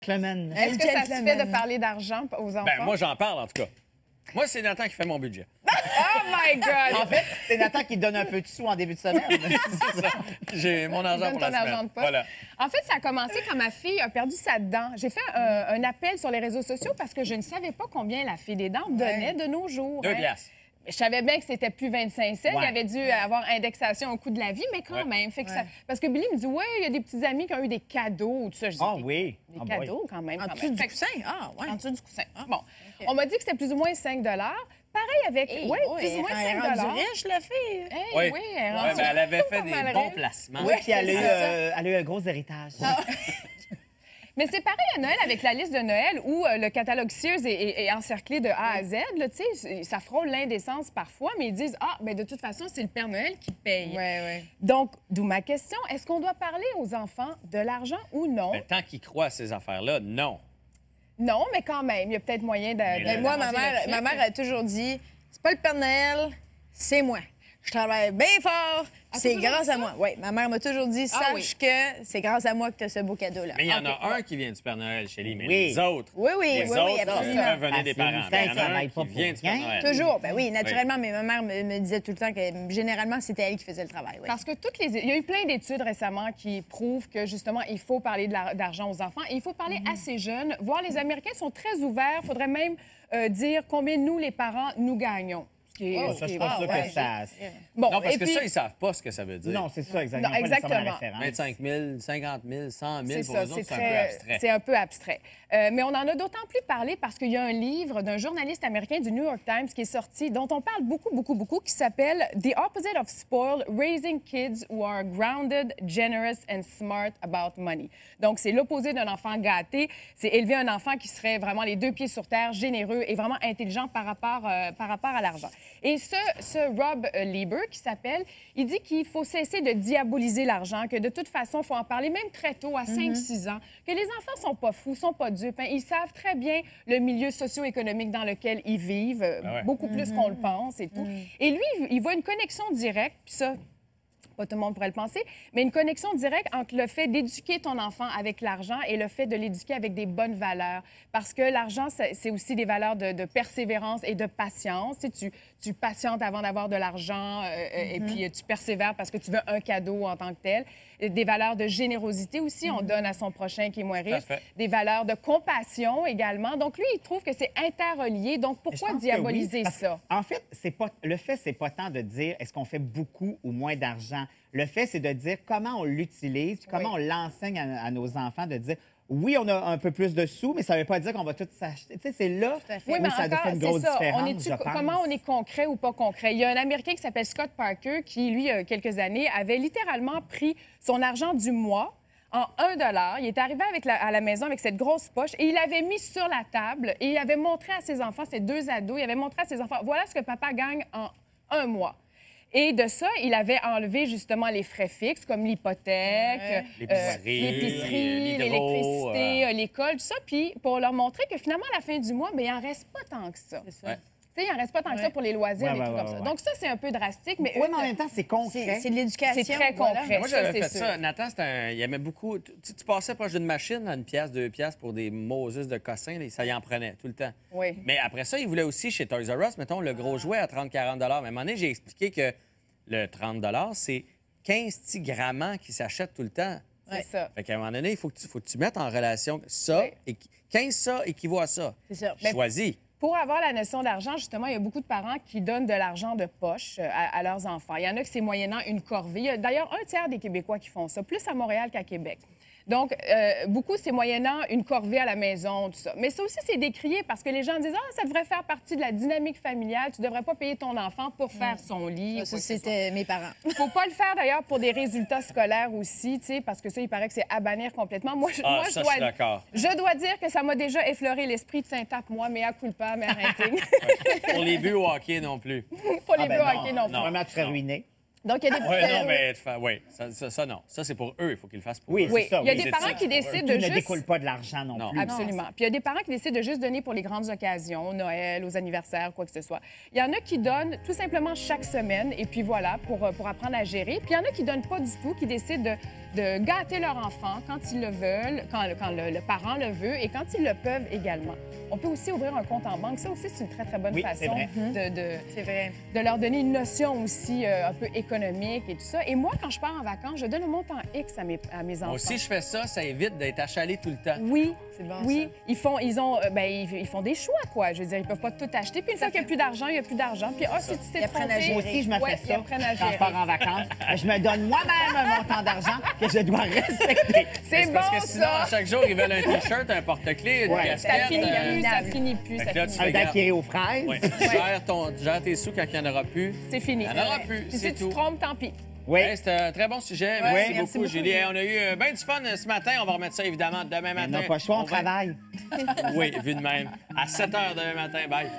Clement. Est-ce que ça se fait de parler d'argent aux enfants? Ben, moi, j'en parle, en tout cas. Moi, c'est Nathan qui fait mon budget. Oh my God! En fait, c'est Nathan qui te donne un peu de sous en début de semaine. C'est ça. J'ai mon argent Donne pour la ton argent semaine. de poche. Voilà. En fait, ça a commencé quand ma fille a perdu sa dent. J'ai fait un appel sur les réseaux sociaux parce que je ne savais pas combien la fille des dents donnait de nos jours. 2 piastres. Je savais bien que c'était plus 25 cents. Ouais. Il avait dû avoir indexation au coût de la vie, mais quand Ouais. même. Fait que ça... Parce que Billy me dit, ouais, il y a des petits amis qui ont eu des cadeaux. Tout ça. Je dis, Ah des- oui. Des Ah, cadeaux, boy. quand même. En quand dessous même. du Fait que- coussin? Ah, ouais. En dessous du coussin. Bon. On m'a dit que c'était plus ou moins 5 Pareil avec. Oui, plus ou moins 5 Elle est rendue riche, la fille. Hey, Oui. oui, elle est Ouais, rendue mais elle avait fait pas des mal bons riche. placements. Oui, puis elle c'est a eu un gros héritage. Mais c'est pareil à Noël avec la liste de Noël où le catalogue Sears est encerclé de A à Z. Là, tu sais, ça frôle l'indécence parfois, mais ils disent ah, ben de toute façon, c'est le Père Noël qui paye. Oui. Donc, d'où ma question est-ce qu'on doit parler aux enfants de l'argent ou non? Mais tant qu'ils croient à ces affaires-là, non. Non, mais quand même, il y a peut-être moyen de. Mais moi, ma mère a toujours dit c'est pas le Père Noël, c'est moi. Je travaille bien fort, c'est toujours grâce dit à ça? moi. Oui, ma mère m'a toujours dit Ah sache oui. que c'est grâce à moi que tu as ce beau cadeau-là. Mais il y en a un qui vient du Père Noël, Chélie, mais Oui. les autres, Oui, les oui, autres absolument. peuvent venir des Ah, c'est parents. une Mais il y en tête, a un travaille pas qui pour vient du Père rien. Noël. Toujours, ben oui, naturellement, mais ma mère me disait tout le temps que généralement, c'était elle qui faisait le travail. Oui. Parce que il y a eu plein d'études récemment qui prouvent que, justement, il faut parler d'argent aux enfants et il faut parler assez jeunes. Voir les Américains sont très ouverts. Il faudrait même dire combien nous, les parents, nous gagnons. Ce qui est- Ça, ce je qui suis est- pas sûr ouais. que ça... Bon, Non, parce et que puis- ça, ils savent pas ce que ça veut dire. Non, c'est ça, exactement. Non, pas nécessairement la exactement. référence. 25 000, 50 000, 100 000, C'est pour ça, eux autres, c'est un peu très- abstrait. c'est un peu abstrait. Mais on en a d'autant plus parlé parce qu'il y a un livre d'un journaliste américain du New York Times qui est sorti, dont on parle beaucoup, qui s'appelle The Opposite of Spoiled, Raising Kids Who Are Grounded, Generous and Smart About Money. Donc, c'est l'opposé d'un enfant gâté. C'est élever un enfant qui serait vraiment les deux pieds sur terre, généreux et vraiment intelligent par rapport à l'argent. Et ce Rob Lieber, qui s'appelle, il dit qu'il faut cesser de diaboliser l'argent, que de toute façon, il faut en parler même très tôt, à 5-6 ans, que les enfants sont pas fous, sont pas dupes. Hein. Ils savent très bien le milieu socio-économique dans lequel ils vivent, ouais. beaucoup plus qu'on le pense et tout. Et lui, il voit une connexion directe, puis ça, pas tout le monde pourrait le penser, mais une connexion directe entre le fait d'éduquer ton enfant avec l'argent et le fait de l'éduquer avec des bonnes valeurs. Parce que l'argent, c'est aussi des valeurs de persévérance et de patience. Tu sais, tu patientes avant d'avoir de l'argent et puis tu persévères parce que tu veux un cadeau en tant que tel. Des valeurs de générosité aussi, on donne à son prochain qui est moins riche. fait. Des valeurs de compassion également. Donc lui, il trouve que c'est interrelié. Donc Je pourquoi pense que diaboliser oui, parce ça? En fait, le fait, c'est pas tant de dire est-ce qu'on fait beaucoup ou moins d'argent. Le fait, c'est de dire comment on l'utilise, puis comment on l'enseigne à nos enfants, de dire oui, on a un peu plus de sous, mais ça ne veut pas dire qu'on va tout s'acheter. Tu sais, c'est là Oui, où mais ça encore, fait une c'est grosse ça. différence, On je pense. comment on est concret ou pas concret? Il y a un Américain qui s'appelle Scott Parker qui, lui, il y a quelques années, avait littéralement pris son argent du mois en $1. Il est arrivé à la maison avec cette grosse poche et il l'avait mis sur la table et il avait montré à ses enfants, ces deux ados, il avait montré à ses enfants, voilà ce que papa gagne en un mois. Et de ça, il avait enlevé justement les frais fixes comme l'hypothèque, l'épicerie, l'hydro, l'électricité, l'école, tout ça. Puis pour leur montrer que finalement, à la fin du mois, bien, il n'en reste pas tant que ça. Ouais. Tu sais, il n'en reste pas tant que ça pour les loisirs et Ouais, tout ouais, comme ça. ouais. Donc ça, c'est un peu drastique, mais Oui, mais en même temps, c'est concret. C'est de l'éducation. c'est très voilà. concret. Moi, j'avais c'est fait sûr. ça. Nathan, il aimait beaucoup. Tu passais proche d'une machine à 1 pièce, 2 pièces pour des Moses de cossins, là, ça y en prenait tout le temps. Oui. Mais après ça, il voulait aussi chez Toys R Us, mettons, le gros jouet à 30-40 Mais à un moment donné, j'ai expliqué que le 30 c'est 15 petits grammants qui s'achètent tout le temps. C'est ça. Fait qu'à un moment donné, il faut que tu mettes en relation ça Oui. et 15 ça équivaut à ça. C'est ça. Choisis. Pour avoir la notion d'argent, justement, il y a beaucoup de parents qui donnent de l'argent de poche à leurs enfants. Il y en a que c'est moyennant une corvée. Il y a d'ailleurs 1/3 des Québécois qui font ça, plus à Montréal qu'à Québec. Donc, beaucoup, c'est moyennant une corvée à la maison, tout ça. Mais ça aussi, c'est décrié parce que les gens disent « Ah, ça devrait faire partie de la dynamique familiale. Tu ne devrais pas payer ton enfant pour faire son lit. » Ça, c'était mes parents. Il ne faut pas le faire, d'ailleurs, pour des résultats scolaires aussi, tu sais, parce que ça, il paraît que c'est à bannir complètement. Moi, Ah, ça, je suis d'accord. Je dois dire que ça m'a déjà effleuré l'esprit de Saint-Tape, moi, mais à culpa, mais arrêtez. Pour les buts au hockey non plus. Pour les Ah, ben buts non, hockey non plus. non. Vraiment, tu serais ruiné. Donc, il y a des... Oui, non, mais ça, non. Ça, c'est pour eux. Il faut qu'ils le fassent pour Oui, eux. Oui, c'est ça. il y a oui. des parents qui décident Tout de ne juste... découle pas de l'argent non, Non. plus. Absolument. Puis il y a des parents qui décident de juste donner pour les grandes occasions, Noël, aux anniversaires, quoi que ce soit. Il y en a qui donnent tout simplement chaque semaine, et puis voilà, pour apprendre à gérer. Puis il y en a qui donnent pas du tout, qui décident de gâter leur enfant quand ils le veulent, quand le parent le veut et quand ils le peuvent également. On peut aussi ouvrir un compte en banque. Ça aussi, c'est une très, très bonne Oui, c'est façon vrai. C'est vrai. de leur donner une notion aussi un peu économique et tout ça. Et moi, quand je pars en vacances, je donne un montant X à mes enfants. Moi aussi, je fais ça. Ça évite d'être achalé tout le temps. Oui, C'est bon, oui. ça. Ils font des choix, quoi. Je veux dire, ils peuvent pas tout acheter. Puis une fois qu'il n'y a plus d'argent, il n'y a plus d'argent. Puis, si tu t'es Ils apprennent à trompé... gérer. Moi aussi, je me Ouais, fais ils ça apprennent à quand je gérer. pars en vacances. Je me donne moi-même un montant d'argent que je dois respecter. C'est bon, Parce que sinon, ça! à chaque jour, ils veulent un T-shirt, un porte-clés, une Ouais. casquette. Ça finit plus, ça finit plus, Fait ça que là, finit tu Un fais daiquiri aux fraises. Oui. Gère tes sous quand il n'y en aura plus. C'est fini. Il n'y en aura plus, Puis c'est si tu tout. te trompes, tant pis. Oui. Hey, c'était un très bon sujet. Ouais, Merci, merci beaucoup, beaucoup, Julie. Julie. Hey, on a eu bien du fun ce matin. On va remettre ça, évidemment, demain On matin. n'a pas le choix, on va- travaille. Oui, vu de même. À 7 h demain matin. Bye.